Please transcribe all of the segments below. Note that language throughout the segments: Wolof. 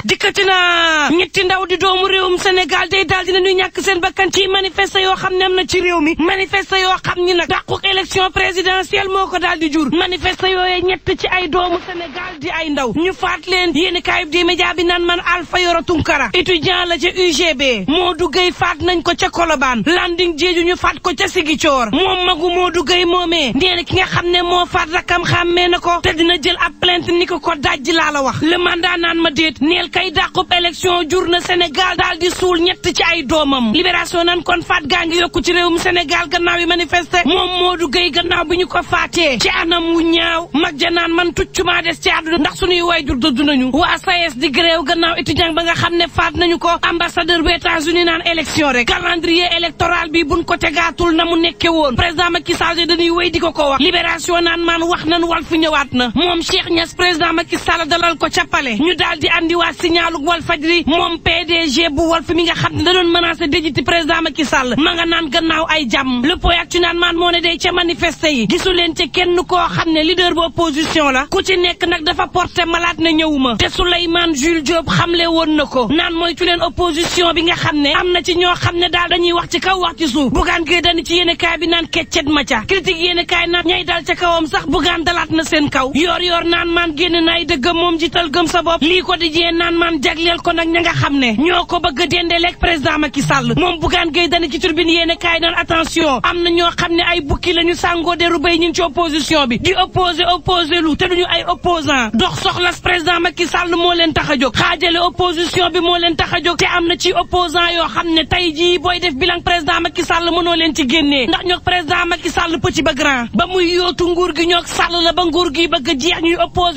dikkati na ñetti ndaw di doomu réewum Sénégal day daal dina ñuy ñàkk seen bakkan ci manifeste yoo xam ne am na ci réew mi manifeste yoo xam ni nag dàquk élection présidentielle moo ko daal di jur manifeste yooyee ñett ci ay doomu Sénégal di ay ndaw ñu faat leen yéeni kaayub di média bi naan man Alpha Yoro Tunkara étudiant la ca UGB Modou Gueye faat nañ ko ca Colobane Landing Jeeju ñu faat ko ca Ziguinchor moom magu Modou Gueye moomee nee ki nga xam ne moo faat rakam xàmmee na ko te dina jël ab plainte ni ko dajji laa la wax le mandat naan ma déet neel kay dàqub élection jur na Sénégal daal di suul ñett ci ay doomam libération nan kon faat gaa ngi yokku ci réewum Sénégal gannaaw yi manifesté moom Modou Gueye gannaaw bi ñu ko faatee ci anam wu ñaaw mag ja naan man tuccumaa des ci àdduna ndax suñuy waajur dëdd nañu waa SAES di gréew gannaaw étudiant ba nga xam ne faat nañu ko ambassadeur bu États-Unis naan élection rek calendrier électoral bi buñ ko tegaatul na mu nekke woon président Macky Sall dañuy wéy di ko wax libération naan man wax nan wal fu ñëwaat na moom Cheikh Niass président Macky Sall dalal ko ca palais ñu daal di andi waa signalu Walfadjri moom PDG bu Walf mi nga xam ne da doon menacé déjiti président Macky Sall ma nga naan gannaaw ay jàmm le point ak ci naan maan moo ne day ca manifesté yi gisu leen ca kenn koo xam ne leader bu opposition la ku ci nekk nag dafa porté malade na ñëwuma te Souleymane Jules Diop xamle woon na ko naan moytu leen opposition bi nga xam ne am na ci ñoo xam ne daal dañuy wax ci kaw wax ci suuf Bougane Gueye Dany ci yéene kaay bi naan keccet ma ca critique yéene kaay naan ñay dal ca kawam sax Bougane dalaat na seen kaw yor naan maan génn na ay dëggam moom jiital gëm sa bopp lii ko di jee naan maan jagleel ko nag ña nga xam ne ñoo ko bëgg a dendeleeg président Macky Sall moom Bougane Gueye Dany ci turbine yéene kaay naan attention am na ñoo xam ne ay bukki la ñu sàngoo deru bay ñun ci opposition bi di opposé lu te duñu ay opposant dox soxlas président Macky Sall moo leen tax a jóg xaajale opposition bi moo leen tax a jóg te am na ci opposant yoo xam ne tey jii booy def bilan président Macky Sall mënoo leen ci génnee ndax ñoo président Macky Sall petit ba grand ba muy yootu nguur gi ñoo Sall la ba nguur gi bëgg a jeex ñuy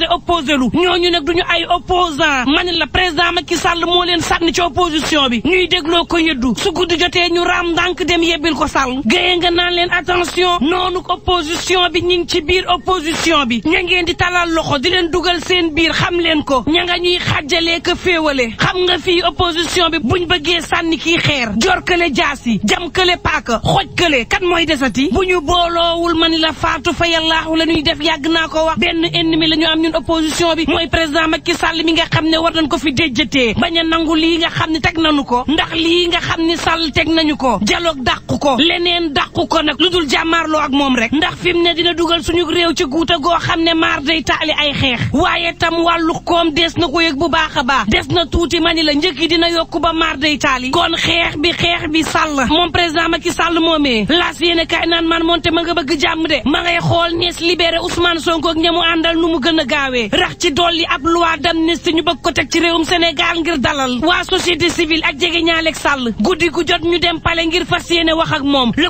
opposé lu ñooñu nag duñu ay opposant man la président Macky Sall moo leen sànni ci opposition bi ñuy dégloo ko yëddu su guddi jotee ñu raam ndànk dem yebbil ko Sall géye nga naan leen attention noonu opposition bi ñi ngi ci biir opposition bi ña ngeen di talal loxo di leen dugal seen biir xam leen ko ña nga ñuy xàjjalee ko féewale xam nga fii opposition bi buñ bëggee sànni kii xeer jor kële jaasi jam kële paaka xoj kële kan mooy desati bu ñu booloowul man la faatu fa yàllaahu la ñuy def yàgg naa ko wax benn ennemi la ñu am ñun opposition bi mooy président Macky Sall mi nga xam ne war nañ ko fi déjjatee bañ a nangu lii nga xam ne teg nañu ko ndax lii nga xam ni Sall teg nañu ko dialogue dàqu ko leneen dàqu ko nag lu dul jàmmaarloo ak moom rek ndax fi mu ne dina dugal suñu réew ci guuta goo xam ne maar day taali ay xeex waaye tam wàllu koom des na ko yëg bu baax a baax des na tuuti mani la njëkk yi dina yokku ba maar day taali kon xeex bi Sall moom président Macky Sall moomee laas yéene kaay naan man moonte ma nga bëgg jàmm de ma ngay xool nees libéré Ousmane Sonko ak ñamu àndal nu mu gën a gaawee rax ci dolli ab loi d'amnistie ñu bëgg ko teg ci réewum Sénégal ngir dalal waa société civile ak jege ñaaleeg Sall guddi gu jot ñu dem pale ngir fas yéene wax ak moom le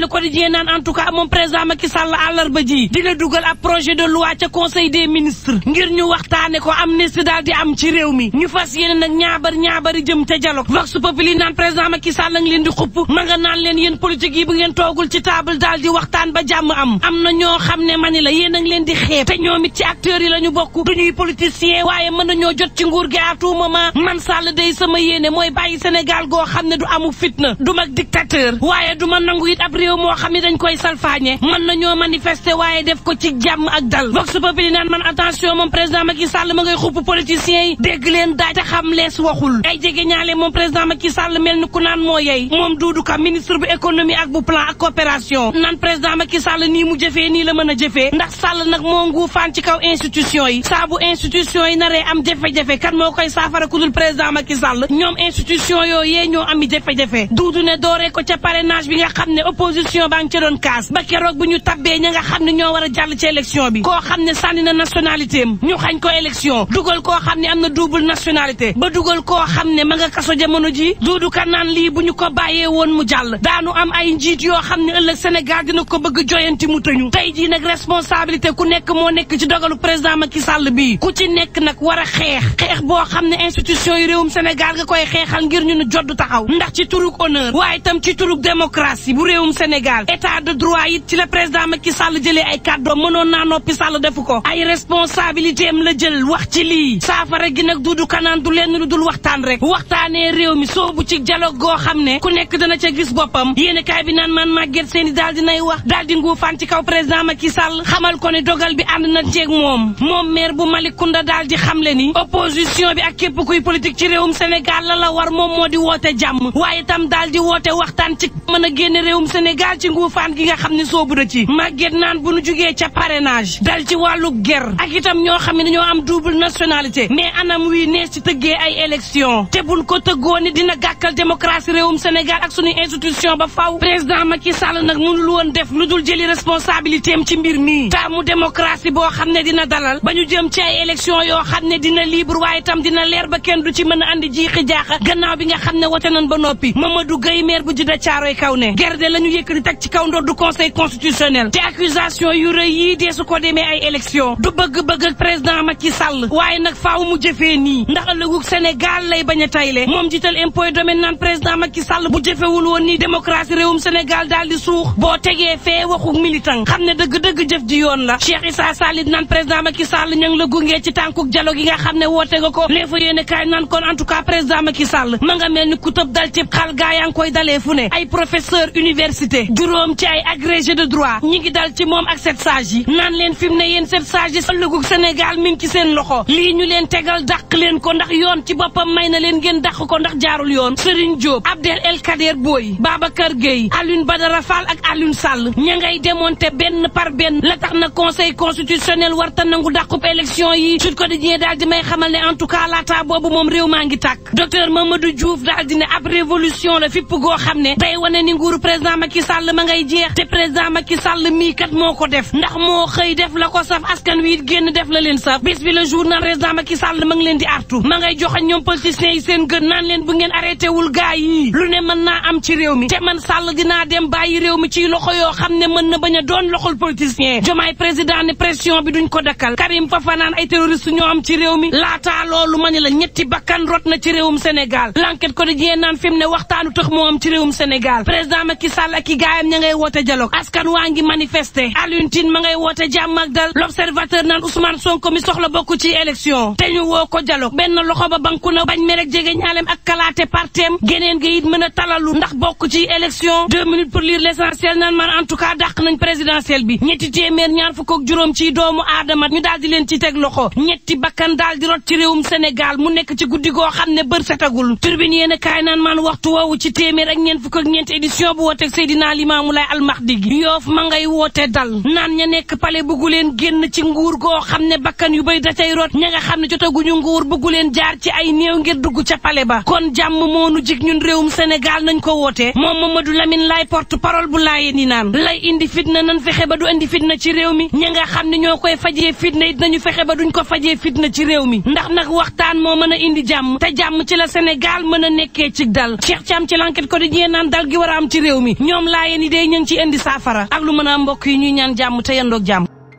quotidien naan en tout cas moom président Macky Sall àllarba ji dina dugal ab projet de loi ca conseil des ministres ngir ñu waxtaane ko amnistie daal di am ci réew mi ñu fas yéene nag ñaabari jëm te dialogue vox populi naan président Macky Sall ngi leen di xupp ma nga naan leen yéen politique yi bu ngeen toogul ci table daal di waxtaan ba jàmm am na ñoo xam ne mani la yéen a ngi leen di xeeb te ñoom it ci acteurs yi la ñu bokk duñuy politicien waaye mën nañoo jot ci nguur gi à tout moment man Sall day sama yéene mooy bàyyi Sénégal goo xam ne du amu fitna du mag dictateur waaye du ma nangu it ab réew moo xam ne dañ koy salfaañe mën nañoo manifester waaye def ko ci jàmm ak dal vox populi naan man attention moom président Macky Sall ma ngay xupp politiciens yi dégg leen daaj te xam lees waxul ay jege ñaale moom président Macky Sall mel ni ku naan moo yey moom Doudou Ka ministre bu économie ak bu plan ak coopération naan président Macky Sall nii mu jëfee nii la mën a jëfee ndax Sall nag moo nguufaan ci kaw institution yi saa bu institution yi naree am jafe-jafe kan moo koy saafara ku dul président Macky Sall ñoom institution yooyu yee ñoo ami jafe-jafe Doudou ne dooree ko ca parrainage bi nga xam ne opposition baa ngi ca doon kaas ba keroog bu ñu tabbee ña nga xam ne ñoo war a jàll ci élection bi koo xam ne sànni na nationalité am ñu xañ ko élection dugal koo xam ne am na double nationalité ba dugal koo xam ne ma nga kaso jamono ji Doudou Ka naan lii bu ñu ko bàyyee woon mu jàll daanu am ay njiit yoo xam ne ëllëg Sénégal dina ko bëgg joyanti mu tëñu tey jii nag responsabilité ku nekk moo nekk ci dogalu président Macky Sall bii ku ci nekk nag war a xeex boo xam ne institution yi réewum Sénégal nga koy xeexal ngir ñu ne jodd taxaw ndax ci turuk honneur waaye itam ci turuk démocratie bu réewum Sénégal état de droit it ci la président Macky Sall jëlee ay kàddoom mënoon naa noppi Sall defu ko ay responsabilité am la jël wax ci lii saafara gi nag Doudou Ka naan du lenn lu dul waxtaan rek waxtaanee réew mi soobu ci dialogue goo xam ne ku nekk dana ca gis boppam yéene kaay bi naan man Maguette Sène daal dinay wax daal di nguufaan ci kaw président Macky Sall xamal ko ne dogal bi ànd na ceeg moom maire bu Malicounda daal di xamle ni opposition opposition bi ak képp kuy politique ci réewum Sénégal la war moom moo di woote jàmm waaye itam daal di woote waxtaan ci mën a génne réewum Sénégal ci nguufaan gi nga xam ne soobu na ci màgget naan bu nu jugee ca parrainage dal ci wàllu ger ak itam ñoo xam ne ñoo am double nationalité mais anam wi nees ci tëggee ay élection te buñ ko tëggoo ni dina gàkkal démocratie réewum Sénégal ak suñu institution ba faw président Macky Sall nag mënul woon def lu dul jëli responsabilité am ci mbir mi taamu démocratie boo xam ne dina dalal ba ñu jëm ci ay élection yoo xam ne dina libre waaye itam dina leer ba kenn du ci mën a andi jiixi jaaxa gannaaw bi nga xam ne wote nañ ba noppi Mamadou Gueye maire bu Djiddah Thiaroye Kaw ne gerde la ñu yëkkati teg ci kaw ndoddu conseil constitutionnel te accusation yu rëy yii dee su ko demee ay élection du bëgg-bëgg ak président Macky Sall waaye nag faaw mu jëfee nii ndax ëllëgu Sénégal lay bañ a tayle moom jiital impôt domaine naan président Macky Sall bu jëfewul woon nii démocratie réewum Sénégal daal di suux boo tegee fee waxu militant xam ne dëgg-dëgg jëf ji yoon la Cheikh Issa Sall naan président Macky Sall ña ngi la gungee ci tànkuk dialogue yi nga xam ne woote nga ko léefa yéene kaay naan kon en tout cas président Macky Sall ma nga mel ni ku tëb dal cib xal gaa yaa ngi koy dalee fu ne ay professeur université juróom ci ay agrégé de droit ñi ngi dal ci moom ak sept sages yi naan leen fi mu ne yéen sept sages yi ëllëgu Sénégal mi ngi ci seen loxo lii ñu leen tegal dàq leen ko ndax yoon ci boppam may na leen ngeen dàq ko ndax jaarul yoon Serigne Diop Abdel El Kader Boy Babacar Gueye Alioune Badara Fall ak Alioune Sall ña ngay démonter benn par benn la tax na conseil constitutionnel warta nangu dàqub élection yi Sud Quotidien daal di may xamal ne en tout cas laata boobu moom réew maa ngi tàkk docteur Mamadou Diouf daal di ne ab révolution la fipp goo xam ne day wane ni nguuru président Macky Sall ma ngay jeex te président Macky Sall mii kat moo ko def ndax moo xëy def la ko saf askan wi génn def la leen saf bis bi le jour naan président Macky Sall ma ngi leen di artu ma ngay joxañ ñoom politiciens yi seen gën naan leen bu ngeen arrêté wul gaa yi lu ne mën naa am ci réew mi te man Sall dinaa dem bàyyi réew mi ci loxo yoo xam ne mën na bañ a doon loxol politicien Diomaye président ne pression bi duñ ko dakkal Karim Fafa naan ay terroriste ñoo am ci réew mi laataa loolu ma ne la ñetti bakkan rot na ci réewum Sénégal l'enquête quotidien naan fi mu ne waxtaanu tax moo am ci réewum Sénégal président Macky Sall ak i gaayam ña ngay woote dialogue askan waa ngi manifester Alioune Tine ma ngay woote jàmm ak dal l'observateur naan Ousmane Sonko mi soxla bokk ci élection te ñu woo ko dialogue benn loxo ba banku na bañ me rek jege ñaalem ak kalaate partem geneen gi it mën a talalu ndax bokk ci élection 2 minutes pour lire l'essentiel naan man en tout cas dàq nañ présidentielle bi ñetti téeméer ñaar fukk ak juróom ci doomu aadama ñu daal di leen ci teg loxo ñetti bakkan daal di rot ci réewum Sénégal mu nekk ci guddi goo xam ne bër setagul turbine yéen kaay naan man waxtu woowu ci téeméer ak ñeent fukk ak ñeent édition bu wooteeg Seydina Limamou Laye Almahdi gi Yoof ma ngay woote dal naan ña nekk pale bëggu leen génn ci nguur goo xam ne bakkan yu bëri da cay rot ña nga xam ne jotaguñu nguur bëggu leen jaar ci ay néew ngir dugg ca pale ba kon jàmm moonu jig ñun réewum Sénégal nañ ko woote moom Mamadou Lamine Laye porte parole bu laayee ni naan lay indi fitna nan fexe ba du indi fitna ci réew mi ña nga xam ne ñoo koy fajee fitna it nañu fexe ba duñ ko fajee fitna ci réew mi ndax nag waxtaan moo mën a indi jàmm te jàmm ci la Sénégal mën a nekkee ci dal Cheikh Thiam ci l'enquête quotidien naan dal gi war a am ci réew mi ñoom laayee ni day ñu ngi ci indi saafara ak lu mën a mbokk yi ñuy ñaan jàmm te yandoog jàmm